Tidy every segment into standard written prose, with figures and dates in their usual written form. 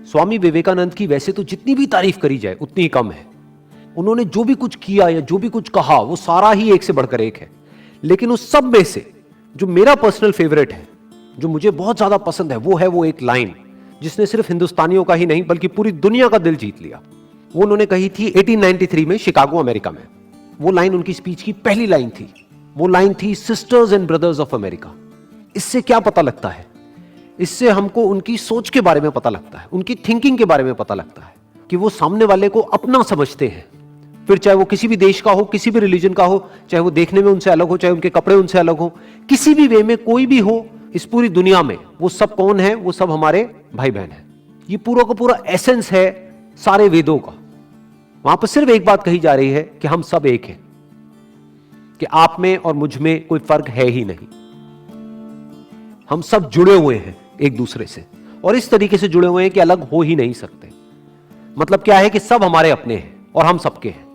स्वामी विवेकानंद की वैसे तो जितनी भी तारीफ करी जाए उतनी ही कम है। उन्होंने जो भी कुछ किया या जो भी कुछ कहा वो सारा ही एक से बढ़कर एक है। लेकिन उस सब में से जो मेरा पर्सनल फेवरेट है, जो मुझे बहुत ज्यादा पसंद है, वो एक लाइन जिसने सिर्फ हिंदुस्तानियों का ही नहीं बल्कि पूरी दुनिया का दिल जीत लिया। वो उन्होंने कही थी 1893 में शिकागो, अमेरिका में। वो लाइन उनकी स्पीच की पहली लाइन थी। वो लाइन थी, sisters and brothers of America. इससे क्या पता लगता है? इससे हमको उनकी सोच के बारे में पता लगता है, उनकी थिंकिंग के बारे में पता लगता है कि वो सामने वाले को अपना समझते हैं। फिर चाहे वो किसी भी देश का हो, किसी भी रिलीजन का हो, चाहे वो देखने में उनसे अलग हो, चाहे उनके कपड़े उनसे अलग हो, किसी भी वे में कोई भी हो इस पूरी दुनिया में, वो सब कौन है? वो सब हमारे भाई बहन है। ये पूरा का पूरा एसेंस है सारे वेदों का। वहां पर सिर्फ एक बात कही जा रही है कि हम सब एक हैं, कि आप में और मुझ में कोई फर्क है ही नहीं। हम सब जुड़े हुए हैं एक दूसरे से, और इस तरीके से जुड़े हुए हैं कि अलग हो ही नहीं सकते। मतलब क्या है कि सब हमारे अपने हैं और हम सबके हैं।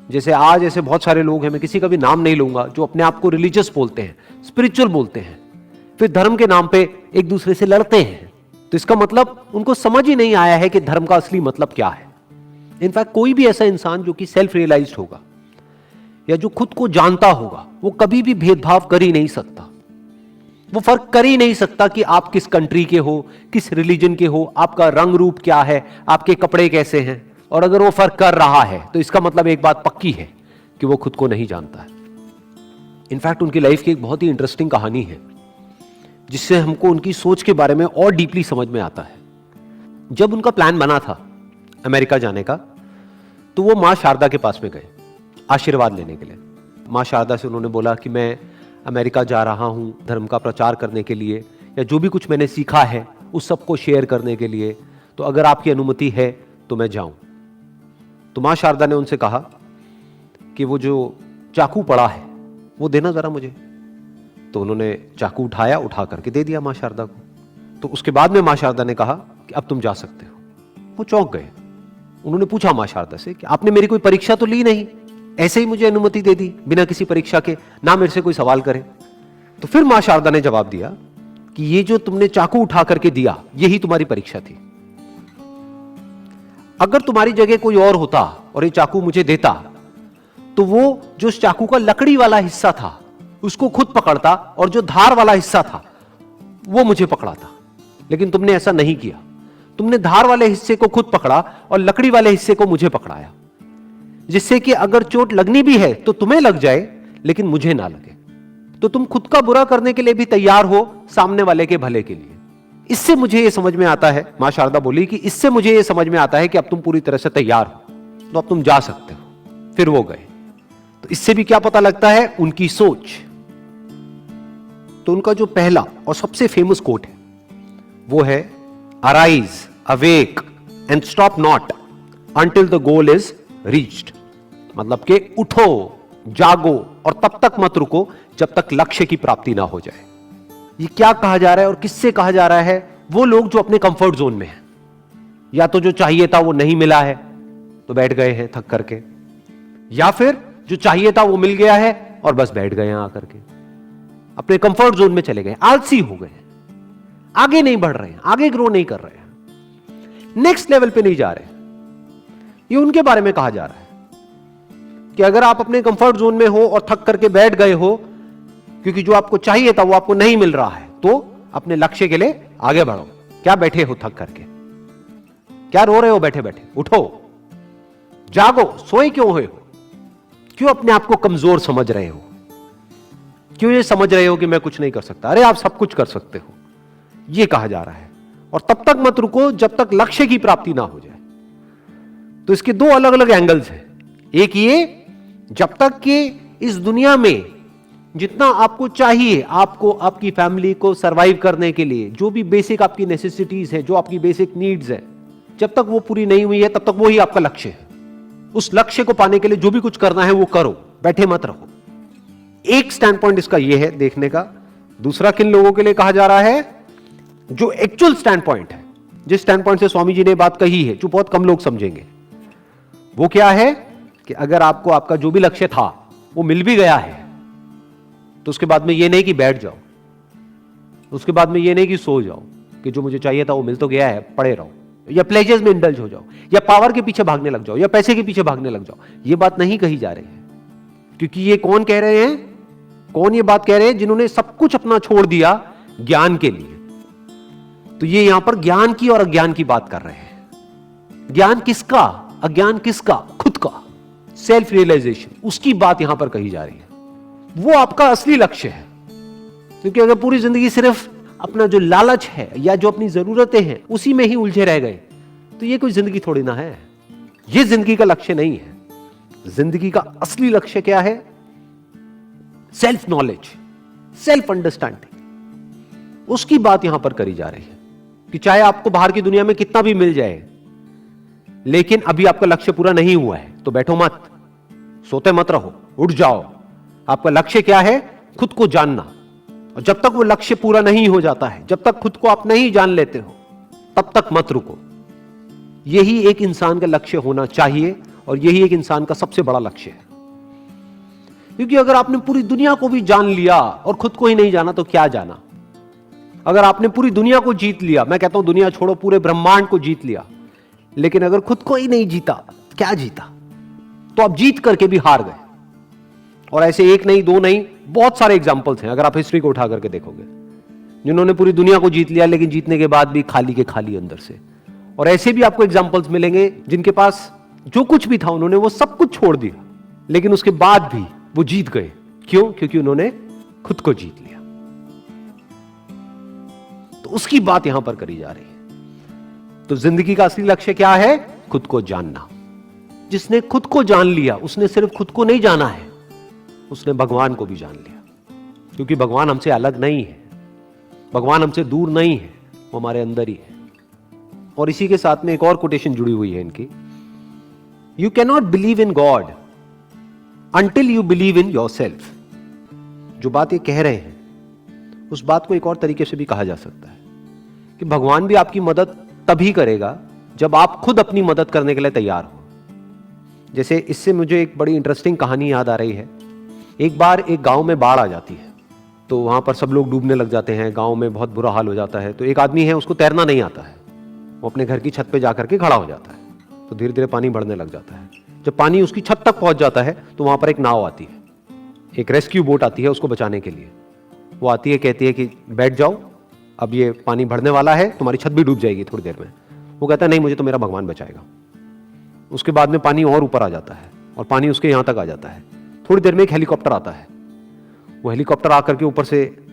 जैसे आज ऐसे बहुत सारे लोग हैं, मैं किसी का भी नाम नहीं लूंगा, जो अपने आप को रिलीजियस बोलते हैं, स्पिरिचुअल बोलते हैं, फिर धर्म के नाम पे एक दूसरे से लड़ते हैं। तो इसका मतलब उनको समझ ही नहीं आया है कि धर्म का असली मतलब क्या है। इनफैक्ट कोई भी ऐसा इंसान जो कि सेल्फ रियलाइज्ड होगा या जो खुद को जानता होगा, वो कभी भी भेदभाव कर ही नहीं सकता। वो फर्क कर ही नहीं सकता कि आप किस कंट्री के हो, किस रिलीजन के हो, आपका रंग रूप क्या है, आपके कपड़े कैसे हैं। और अगर वो फर्क कर रहा है तो इसका मतलब एक बात पक्की है कि वो खुद को नहीं जानता है। इनफैक्ट उनकी लाइफ की एक बहुत ही इंटरेस्टिंग कहानी है जिससे हमको उनकी सोच के बारे में और डीपली समझ में आता है। जब उनका प्लान बना था अमेरिका जाने का, तो वो मां शारदा के पास में गए आशीर्वाद लेने के लिए। मां शारदा से उन्होंने बोला कि मैं अमेरिका जा रहा हूं धर्म का प्रचार करने के लिए, या जो भी कुछ मैंने सीखा है उस सबको शेयर करने के लिए, तो अगर आपकी अनुमति है तो मैं जाऊं। तो मां शारदा ने उनसे कहा कि वो जो चाकू पड़ा है वो देना जरा मुझे। तो उन्होंने चाकू उठाया, उठा करके दे दिया मां शारदा को। तो उसके बाद में मां शारदा ने कहा कि अब तुम जा सकते हो। वो चौंक गए। उन्होंने पूछा मां शारदा से कि आपने मेरी कोई परीक्षा तो ली नहीं, ऐसे ही मुझे अनुमति दे दी बिना किसी परीक्षा के, ना मेरे से कोई सवाल करे। तो फिर मां शारदा ने जवाब दिया कि ये जो तुमने चाकू उठा करके दिया, यही तुम्हारी परीक्षा थी। अगर तुम्हारी जगह कोई और होता और ये चाकू मुझे देता, तो वो जो उस चाकू का लकड़ी वाला हिस्सा था उसको खुद पकड़ता, और जो धार वाला हिस्सा था वो मुझे पकड़ाता। लेकिन तुमने ऐसा नहीं किया। तुमने धार वाले हिस्से को खुद पकड़ा और लकड़ी वाले हिस्से को मुझे पकड़ाया, जिससे कि अगर चोट लगनी भी है तो तुम्हें लग जाए लेकिन मुझे ना लगे। तो तुम खुद का बुरा करने के लिए भी तैयार हो सामने वाले के भले के लिए। इससे मुझे यह समझ में आता है, मां शारदा बोली कि इससे मुझे यह समझ में आता है कि अब तुम पूरी तरह से तैयार हो, तो अब तुम जा सकते हो। फिर वो गए। तो इससे भी क्या पता लगता है? उनकी सोच। तो उनका जो पहला और सबसे फेमस कोट है वो है, arise, awake and stop not until the goal is reached. मतलब कि उठो, जागो और तब तक मत रुको जब तक लक्ष्य की प्राप्ति ना हो जाए। ये क्या कहा जा रहा है और किससे कहा जा रहा है? वो लोग जो अपने कंफर्ट जोन में हैं, या तो जो चाहिए था वो नहीं मिला है तो बैठ गए हैं थक करके, या फिर जो चाहिए था वो मिल गया है और बस बैठ गए हैं आकर के, अपने कंफर्ट जोन में चले गए, आलसी हो गए, आगे नहीं बढ़ रहे हैं, आगे ग्रो नहीं कर रहे हैं, नेक्स्ट लेवल पे नहीं जा रहे हैं। ये उनके बारे में कहा जा रहा है कि अगर आप अपने कंफर्ट जोन में हो और थक करके बैठ गए हो क्योंकि जो आपको चाहिए था वो आपको नहीं मिल रहा है, तो अपने लक्ष्य के लिए आगे बढ़ो। क्या बैठे हो थक करके? क्या रो रहे हो बैठे बैठे? उठो, जागो। सोए क्यों हुए हो? क्यों अपने आप को कमजोर समझ रहे हो? क्यों ये समझ रहे हो कि मैं कुछ नहीं कर सकता? अरे आप सब कुछ कर सकते हो, ये कहा जा रहा है। और तब तक मत रुको जब तक लक्ष्य की प्राप्ति ना हो जाए। तो इसके दो अलग अलग एंगल्स हैं। एक ये, जब तक कि इस दुनिया में जितना आपको चाहिए, आपको, आपकी फैमिली को सरवाइव करने के लिए जो भी बेसिक आपकी नेसेसिटीज है, जो आपकी बेसिक नीड्स है, जब तक वो पूरी नहीं हुई है तब तक वो ही आपका लक्ष्य है। उस लक्ष्य को पाने के लिए जो भी कुछ करना है वो करो, बैठे मत रहो। एक स्टैंड पॉइंट इसका ये है देखने का। दूसरा किन लोगों के लिए कहा जा रहा है? जो एक्चुअल स्टैंड पॉइंट है, जिस स्टैंड पॉइंट से स्वामी जी ने बात कही है, जो बहुत कम लोग समझेंगे, वो क्या है कि अगर आपको आपका जो भी लक्ष्य था वो मिल भी गया है, तो उसके बाद में ये नहीं कि बैठ जाओ, उसके बाद में ये नहीं कि सो जाओ, कि जो मुझे चाहिए था वो मिल तो गया है, पड़े रहो। या प्लेजर्स में इंडल्ज हो जाओ, या पावर के पीछे भागने लग जाओ, या पैसे के पीछे भागने लग जाओ। ये बात नहीं कही जा रही है, क्योंकि ये कौन कह रहे हैं, कौन ये बात कह रहे हैं? जिन्होंने सब कुछ अपना छोड़ दिया ज्ञान के लिए। तो ये यहां पर ज्ञान की और अज्ञान की बात कर रहे हैं। ज्ञान किसका, अज्ञान किसका? खुद का, सेल्फ रियलाइजेशन, उसकी बात यहां पर कही जा रही है। वो आपका असली लक्ष्य है। क्योंकि अगर पूरी जिंदगी सिर्फ अपना जो लालच है या जो अपनी जरूरतें हैं उसी में ही उलझे रह गए, तो ये कोई जिंदगी थोड़ी ना है। ये जिंदगी का लक्ष्य नहीं है। जिंदगी का असली लक्ष्य क्या है? सेल्फ नॉलेज, सेल्फ अंडरस्टैंडिंग, उसकी बात यहां पर करी जा रही है। कि चाहे आपको बाहर की दुनिया में कितना भी मिल जाए, लेकिन अभी आपका लक्ष्य पूरा नहीं हुआ है, तो बैठो मत, सोते मत रहो, उठ जाओ। आपका लक्ष्य क्या है? खुद को जानना। और जब तक वो लक्ष्य पूरा नहीं हो जाता है, जब तक खुद को आप नहीं जान लेते हो, तब तक मत रुको। यही एक इंसान का लक्ष्य होना चाहिए, और यही एक इंसान का सबसे बड़ा लक्ष्य है। क्योंकि अगर आपने पूरी दुनिया को भी जान लिया और खुद को ही नहीं जाना, तो क्या जाना? अगर आपने पूरी दुनिया को जीत लिया, मैं कहता हूं दुनिया छोड़ो, पूरे ब्रह्मांड को जीत लिया, लेकिन अगर खुद को ही नहीं जीता, क्या जीता? तो आप जीत करके भी हार गए। और ऐसे एक नहीं, दो नहीं, बहुत सारे एग्जाम्पल्स हैं। अगर आप हिस्ट्री को उठा करके देखोगे, जिन्होंने पूरी दुनिया को जीत लिया, लेकिन जीतने के बाद भी खाली के खाली अंदर से। और ऐसे भी आपको एग्जाम्पल्स मिलेंगे जिनके पास जो कुछ भी था, उन्होंने वो सब कुछ छोड़ दिया, लेकिन उसके बाद भी वो जीत गए। क्यों? क्योंकि उन्होंने खुद को जीत लिया। तो उसकी बात यहां पर करी जा रही है। तो जिंदगी का असली लक्ष्य क्या है? खुद को जानना। जिसने खुद को जान लिया, उसने सिर्फ खुद को नहीं जाना है, उसने भगवान को भी जान लिया। क्योंकि भगवान हमसे अलग नहीं है, भगवान हमसे दूर नहीं है, वो हमारे अंदर ही है। और इसी के साथ में एक और कोटेशन जुड़ी हुई है इनकी, you can not believe in God until you believe in your self. जो बात ये कह रहे हैं, उस बात को एक और तरीके से भी कहा जा सकता है कि भगवान भी आपकी मदद तभी करेगा जब आप खुद अपनी मदद करने के लिए तैयार हो। जैसे इससे मुझे एक बड़ी इंटरेस्टिंग कहानी याद आ रही है। एक बार एक गांव में बाढ़ आ जाती है, तो वहां पर सब लोग डूबने लग जाते हैं, गांव में बहुत बुरा हाल हो जाता है। तो एक आदमी है, उसको तैरना नहीं आता है, वो अपने घर की छत पे जाकर के खड़ा हो जाता है। तो धीरे धीरे पानी बढ़ने लग जाता है। जब पानी उसकी छत तक पहुंच जाता है, तो वहां पर एक नाव आती है, एक रेस्क्यू बोट आती है उसको बचाने के लिए। वो आती है, कहती है कि बैठ जाओ, अब ये पानी बढ़ने वाला है, तुम्हारी छत भी डूब जाएगी थोड़ी देर में। वो कहता है नहीं, मुझे तो मेरा भगवान बचाएगा। उसके बाद में पानी और ऊपर आ जाता है, और पानी उसके यहां तक आ जाता है। थोड़ी देर में एक हेलीकॉप्टर आता है। वो हेलीकॉप्टर आकर के ऊपर से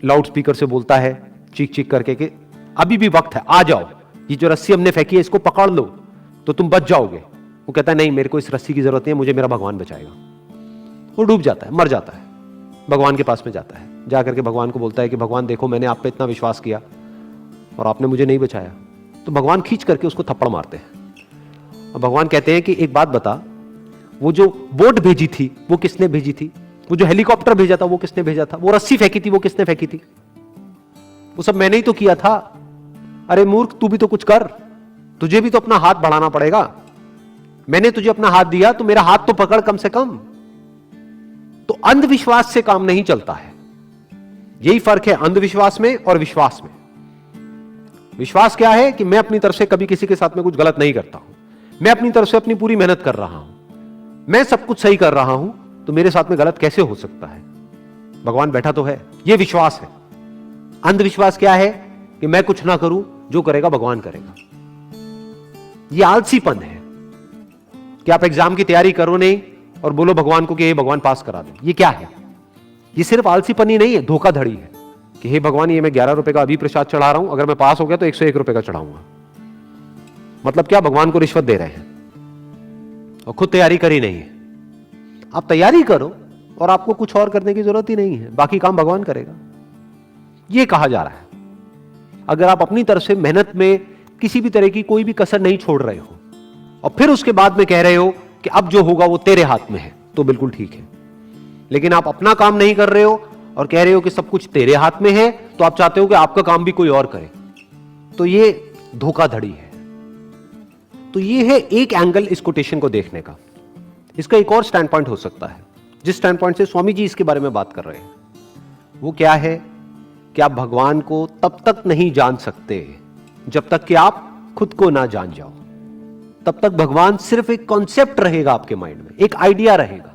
लाउड स्पीकर से बोलता है, चीख चीख करके, कि अभी भी वक्त है, आ जाओ, ये जो रस्सी हमने फेंकी है इसको पकड़ लो तो तुम बच जाओगे। वो कहता है नहीं, मेरे को इस रस्सी की जरूरत नहीं है, मुझे मेरा भगवान बचाएगा। वो डूब जाता है, मर जाता है। भगवान के पास में जाता है, जाकर के भगवान को बोलता है कि भगवान देखो, मैंने आप पे इतना विश्वास किया और आपने मुझे नहीं बचाया। तो भगवान खींच करके उसको थप्पड़ मारते हैं। और भगवान कहते हैं कि एक बात बता, वो जो बोट भेजी थी वो किसने भेजी थी? वो जो हेलीकॉप्टर भेजा था वो किसने भेजा था? वो रस्सी फेंकी थी वो किसने फेंकी थी? वो सब मैंने ही तो किया था। अरे मूर्ख, तू भी तो कुछ कर, तुझे भी तो अपना हाथ बढ़ाना पड़ेगा। मैंने तुझे अपना हाथ दिया तो मेरा हाथ तो पकड़ कम से कम। तो अंधविश्वास से काम नहीं चलता है। यही फर्क है अंधविश्वास में और विश्वास में। विश्वास क्या है कि मैं अपनी तरफ से कभी किसी के साथ में कुछ गलत नहीं करता हूं, मैं अपनी तरफ से अपनी पूरी मेहनत कर रहा हूं, मैं सब कुछ सही कर रहा हूं, तो मेरे साथ में गलत कैसे हो सकता है? भगवान बैठा तो है। यह विश्वास है। अंधविश्वास क्या है कि मैं कुछ ना करूं, जो करेगा भगवान करेगा। यह आलसीपन है कि आप एग्जाम की तैयारी करो नहीं और बोलो भगवान को कि हे भगवान पास करा दो। ये क्या है? ये सिर्फ आलसीपन ही नहीं है, धोखाधड़ी है कि हे भगवान, ये मैं 11 रुपए का अभी प्रसाद चढ़ा रहा हूं, अगर मैं पास हो गया तो 101 रुपए का चढ़ाऊंगा। मतलब क्या? भगवान को रिश्वत दे रहे हैं और खुद तैयारी करी नहीं है। आप तैयारी करो और आपको कुछ और करने की जरूरत ही नहीं है, बाकी काम भगवान करेगा। यह कहा जा रहा है। अगर आप अपनी तरफ से मेहनत में किसी भी तरह की कोई भी कसर नहीं छोड़ रहे हो और फिर उसके बाद में कह रहे हो कि अब जो होगा वो तेरे हाथ में है, तो बिल्कुल ठीक है। लेकिन आप अपना काम नहीं कर रहे हो और कह रहे हो कि सब कुछ तेरे हाथ में है, तो आप चाहते हो कि आपका काम भी कोई और करे, तो ये धोखाधड़ी है। तो ये है एक एंगल इस कोटेशन को देखने का। इसका एक और स्टैंड पॉइंट हो सकता है, जिस स्टैंड पॉइंट से स्वामी जी इसके बारे में बात कर रहे हैं। वो क्या है कि आप भगवान को तब तक नहीं जान सकते जब तक कि आप खुद को ना जान जाओ, तब तक भगवान सिर्फ एक कॉन्सेप्ट रहेगा आपके माइंड में, एक आइडिया रहेगा,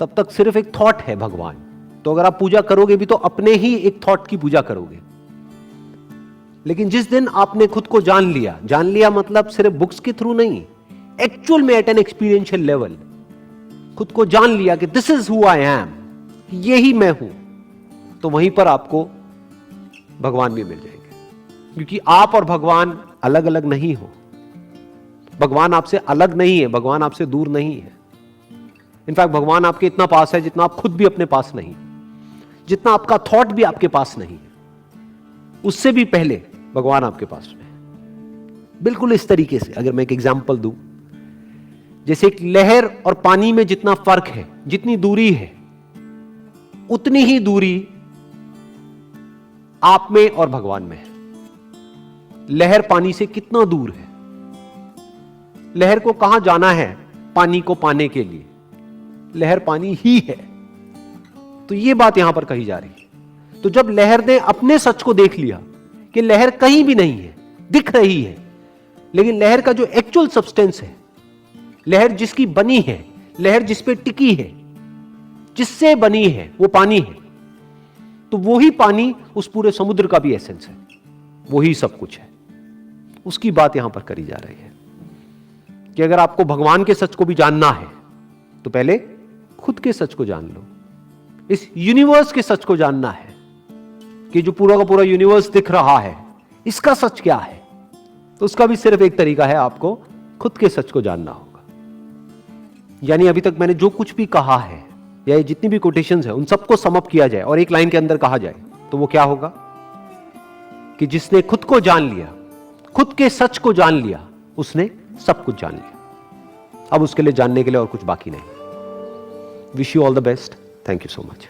तब तक सिर्फ एक थॉट है भगवान। तो अगर आप पूजा करोगे भी तो अपने ही एक थॉट की पूजा करोगे। लेकिन जिस दिन आपने खुद को जान लिया मतलब सिर्फ बुक्स के थ्रू नहीं, एक्चुअल में एट एन एक्सपीरियंशियल लेवल खुद को जान लिया कि this is who I am, यही मैं हूं, तो वहीं पर आपको भगवान भी मिल जाएंगे। क्योंकि आप और भगवान अलग अलग नहीं हो, भगवान आपसे अलग नहीं है, भगवान आपसे दूर नहीं है। इनफैक्ट भगवान आपके इतना पास है जितना आप खुद भी अपने पास नहीं, जितना आपका थॉट भी आपके पास नहीं है, उससे भी पहले भगवान आपके पास में है। बिल्कुल इस तरीके से अगर मैं एक एग्जांपल दूं, जैसे एक लहर और पानी में जितना फर्क है, जितनी दूरी है, उतनी ही दूरी आप में और भगवान में है। लहर पानी से कितना दूर है, लहर को कहां जाना है पानी को पाने के लिए, लहर पानी ही है। तो यह बात यहां पर कही जा रही है। तो जब लहर ने अपने सच को देख लिया कि लहर कहीं भी नहीं है, दिख रही है, लेकिन लहर का जो एक्चुअल सब्सटेंस है, लहर जिसकी बनी है, लहर जिस पे टिकी है, जिससे बनी है, वो पानी है, तो वही पानी उस पूरे समुद्र का भी एसेंस है, वही सब कुछ है। उसकी बात यहां पर करी जा रही है कि अगर आपको भगवान के सच को भी जानना है तो पहले खुद के सच को जान लो, इस यूनिवर्स के सच को जानना है कि जो पूरा का पूरा यूनिवर्स दिख रहा है, इसका सच क्या है। तो उसका भी सिर्फ एक तरीका है, आपको खुद के सच को जानना होगा। यानी अभी तक मैंने जो कुछ भी कहा है, या ये जितनी भी कोटेशंस है, उन सबको सम अप किया जाए और एक लाइन के अंदर कहा जाए तो वो क्या होगा कि जिसने खुद को जान लिया, खुद के सच को जान लिया, उसने सब कुछ जान लिया। अब उसके लिए जानने के लिए और कुछ बाकी नहीं। Wish you all the best. Thank you so much.